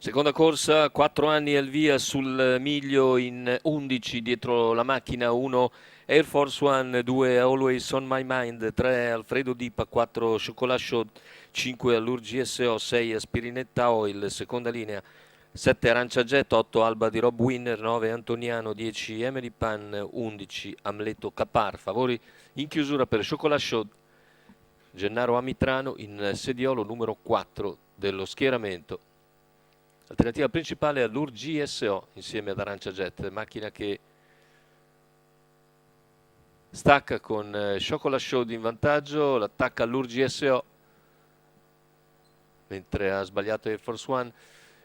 Seconda corsa, 4 anni al via sul miglio in 11 dietro la macchina, 1 Air Force One, 2 Always on My Mind, 3 Alfredo Dipa, 4 Chocolat Chaud, 5 Allure GSO, 6 Aspirinetta Oil, seconda linea, 7 Arancia Jet, 8 Alba di Rob Winner, 9 Antoniano, 10 Emily Pan, 11 Amleto Capar. Favori in chiusura per Chocolat Chaud, Gennaro Amitrano in sediolo numero 4 dello schieramento. Alternativa principale Allure GSO insieme ad Arancia Jet, macchina che stacca con Chocolat Chaud in vantaggio, l'attacca Allure GSO, mentre ha sbagliato Air Force One.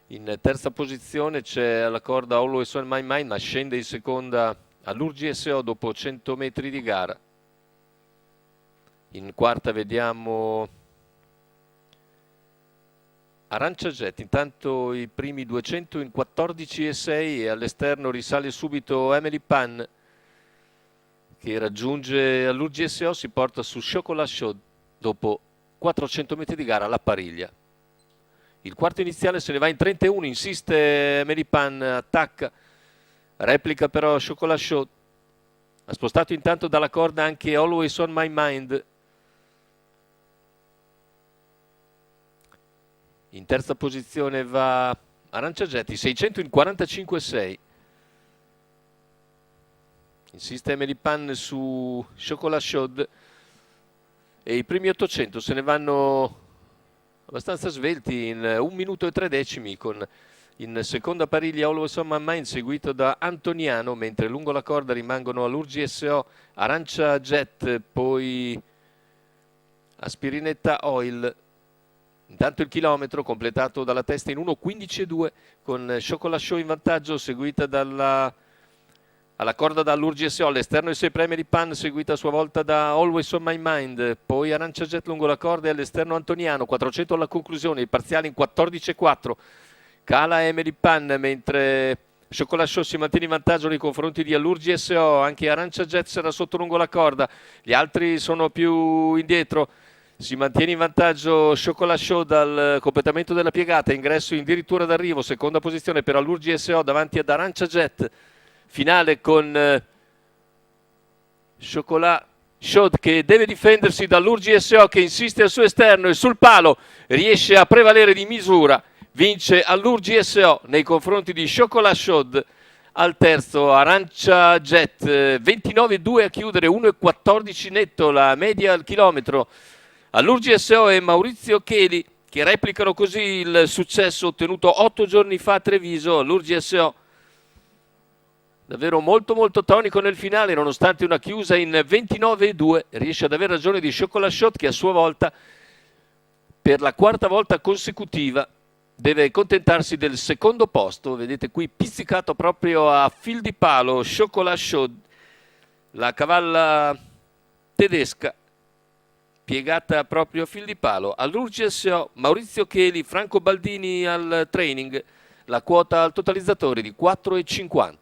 In terza posizione c'è alla corda Always on My Mind, ma scende in seconda Allure GSO dopo 100 metri di gara. In quarta vediamo Arancia Jet, intanto i primi 200 in 14,6 e all'esterno risale subito Emily Pan che raggiunge Allure GSO, si porta su Chocolat Chaud dopo 400 metri di gara alla pariglia. Il quarto iniziale se ne va in 31, insiste Emily Pan, attacca, replica però Chocolat Chaud, ha spostato intanto dalla corda anche Always on My Mind. In terza posizione va Arancia Jet, i 600 in 45,6. Insiste Emily Pan su Chocolat Chaud e i primi 800 se ne vanno abbastanza svelti in 1 minuto e 3 decimi, con in seconda pariglia Always on My Mind seguito da Antoniano, mentre lungo la corda rimangono Allure GSO, Arancia Jet, poi Aspirinetta Oil. Intanto il chilometro completato dalla testa in 1:15,2 con Chocolat Chaud in vantaggio, seguita alla corda da Allure GSO, all'esterno i 6 premi di Pan, seguita a sua volta da Always on My Mind, poi Arancia Jet lungo la corda e all'esterno Antoniano, 400 alla conclusione, il parziale in 14,4. Cala Emily Pan mentre Chocolat Chaud si mantiene in vantaggio nei confronti di Allure GSO, anche Arancia Jet sarà sotto lungo la corda, gli altri sono più indietro. Si mantiene in vantaggio Chocolat Chaud dal completamento della piegata, ingresso addirittura d'arrivo, seconda posizione per Allure GSO davanti ad Arancia Jet. Finale con Chocolat Chaud che deve difendersi da Allure GSO che insiste al suo esterno e sul palo riesce a prevalere di misura. Vince Allure GSO nei confronti di Chocolat Chaud. Al terzo Arancia Jet, 29,2 a chiudere, 1,14 netto la media al chilometro. Allure GSO e Maurizio Cheli che replicano così il successo ottenuto 8 giorni fa a Treviso. Allure GSO davvero molto tonico nel finale, nonostante una chiusa in 29,2 riesce ad aver ragione di Chocolat Chaud che a sua volta per la quarta volta consecutiva deve contentarsi del secondo posto. Vedete qui pizzicato proprio a fil di palo Chocolat Chaud, la cavalla tedesca piegata proprio a fil di palo. Allure GSO, Maurizio Cheli, Franco Baldini al training, la quota al totalizzatore di 4,50.